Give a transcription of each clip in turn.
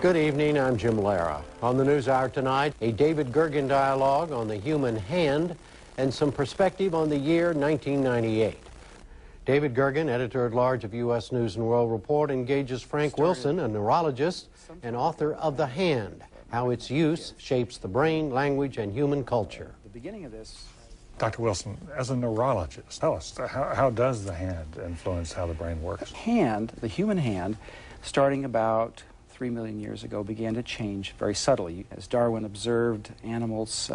Good evening, I'm Jim Lara. On the NewsHour tonight, a David Gergen dialogue on the human hand and some perspective on the year 1998. David Gergen, editor-at-large of U.S. News & World Report, engages Frank Wilson, a neurologist and author of The Hand, How Its Use Shapes the Brain, Language, and Human Culture. The beginning of this. Dr. Wilson, as a neurologist, tell us, how does the hand influence how the brain works? The human hand, starting about 3 million years ago, began to change very subtly. As Darwin observed, animals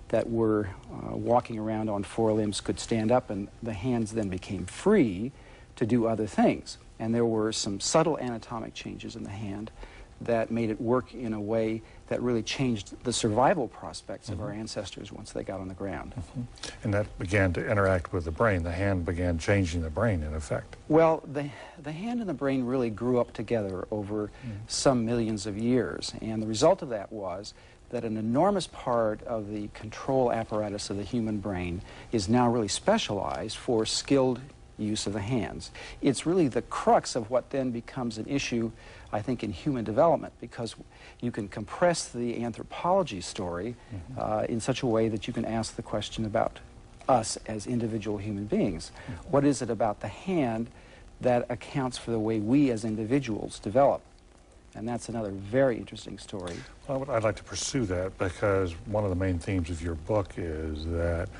that were walking around on four limbs could stand up, and the hands then became free to do other things. And there were some subtle anatomic changes in the hand that made it work in a way that really changed the survival prospects of our ancestors once they got on the ground. And that began to interact with the brain. The hand began changing the brain, in effect. Well, the hand and the brain really grew up together over some millions of years, and the result of that was that an enormous part of the control apparatus of the human brain is now really specialized for skilled use of the hands. It's really the crux of what then becomes an issue, I think, in human development, because you can compress the anthropology story in such a way that you can ask the question about us as individual human beings. What is it about the hand that accounts for the way we as individuals develop? And that's another very interesting story. Well, I'd like to pursue that, because one of the main themes of your book is that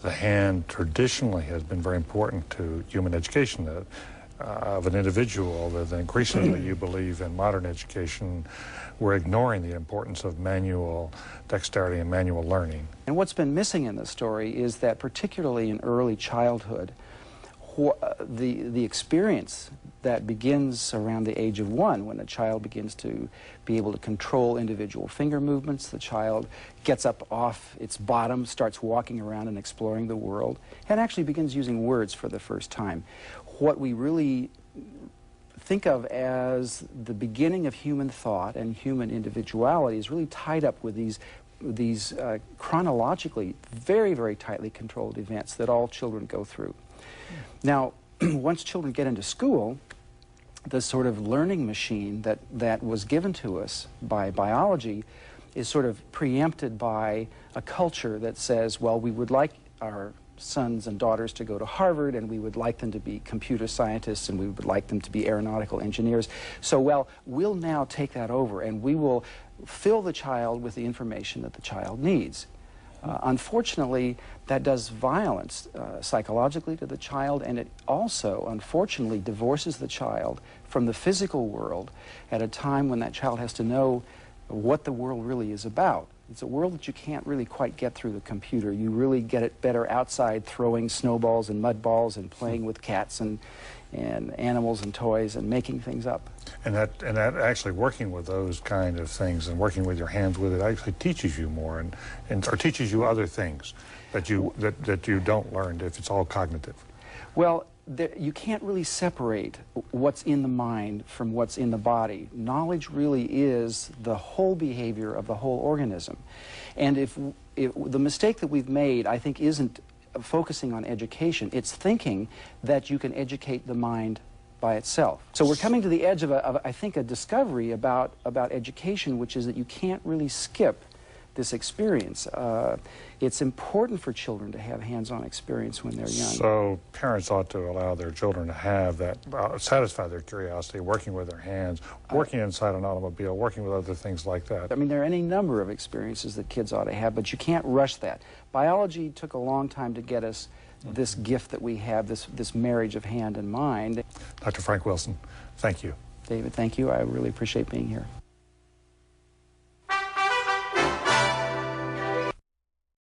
the hand traditionally has been very important to human education of an individual, that increasingly you believe in modern education we're ignoring the importance of manual dexterity and manual learning. And what's been missing in the story is that, particularly in early childhood, the experience that begins around the age of 1, when a child begins to be able to control individual finger movements, the child gets up off its bottom, starts walking around and exploring the world, and actually begins using words for the first time. What we really think of as the beginning of human thought and human individuality is really tied up with these chronologically very, very tightly controlled events that all children go through. Now, once children get into school, the sort of learning machine that was given to us by biology is sort of preempted by a culture that says, well, we would like our sons and daughters to go to Harvard, and we would like them to be computer scientists, and we would like them to be aeronautical engineers. So, well, we'll now take that over, and we will fill the child with the information that the child needs. Unfortunately, that does violence psychologically to the child, and it also, unfortunately, divorces the child from the physical world at a time when that child has to know what the world really is about. It's a world that you can't really quite get through the computer. You really get it better outside, throwing snowballs and mud balls and playing with cats and animals and toys and making things up. And that actually working with those kind of things and working with your hands with it actually teaches you more or teaches you other things that you don't learn if it's all cognitive. Well, you can't really separate what's in the mind from what's in the body. Knowledge really is the whole behavior of the whole organism. And if the mistake that we've made, I think, isn't focusing on education. It's thinking that you can educate the mind by itself. So we're coming to the edge of I think, a discovery about education, which is that you can't really skip this experience. It's important for children to have hands-on experience when they're young. So parents ought to allow their children to have that, satisfy their curiosity, working with their hands, working inside an automobile, working with other things like that. I mean, there are any number of experiences that kids ought to have, but you can't rush that. Biology took a long time to get us this gift that we have, this marriage of hand and mind. Dr. Frank Wilson, thank you. David, thank you. I really appreciate being here.